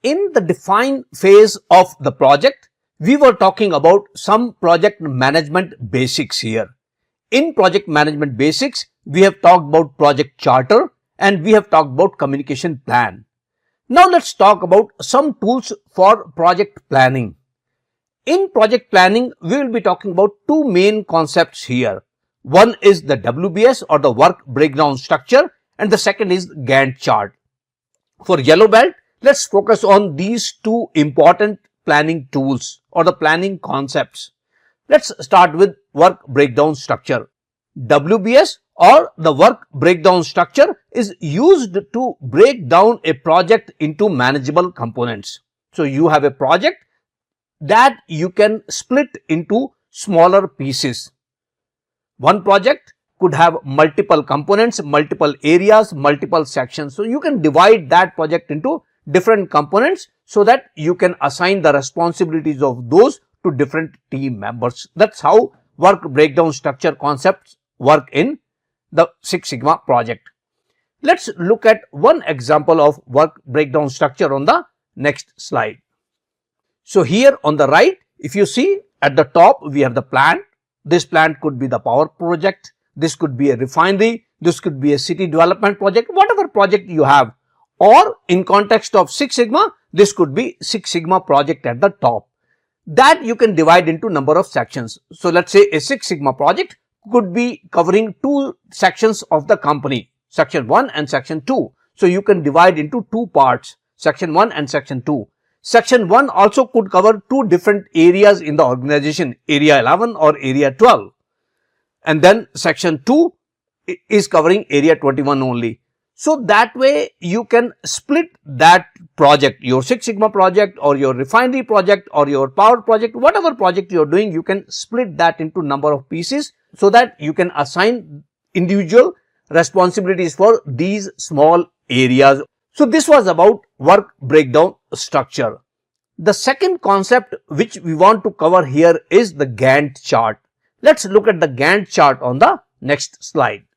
In the define phase of the project, we were talking about some project management basics here. In project management basics, we have talked about project charter and we have talked about communication plan. Now let's talk about some tools for project planning. In project planning, we will be talking about two main concepts here. One is the WBS or the work breakdown structure and the second is Gantt chart. For yellow belt, let's focus on these two important planning tools or the planning concepts. Let's start with work breakdown structure. WBS or the work breakdown structure is used to break down a project into manageable components. So you have a project that you can split into smaller pieces. One project could have multiple components, multiple areas, multiple sections. So you can divide that project into different components so that you can assign the responsibilities of those to different team members. That's how work breakdown structure concepts work in the Six Sigma project. Let's look at one example of work breakdown structure on the next slide. So here on the right, if you see at the top, we have the plant. This plant could be the power project. This could be a refinery. This could be a city development project, whatever project you have. Or in context of Six Sigma, this could be Six Sigma project at the top. That you can divide into number of sections. So let's say a Six Sigma project could be covering two sections of the company, section 1 and section 2. So you can divide into two parts, section 1 and section 2. Section 1 also could cover two different areas in the organization, area 11 or area 12. And then section 2 is covering area 21 only. So that way you can split that project, your Six Sigma project or your refinery project or your power project, whatever project you are doing, you can split that into number of pieces so that you can assign individual responsibilities for these small areas. So this was about work breakdown structure. The second concept which we want to cover here is the Gantt chart. Let's look at the Gantt chart on the next slide.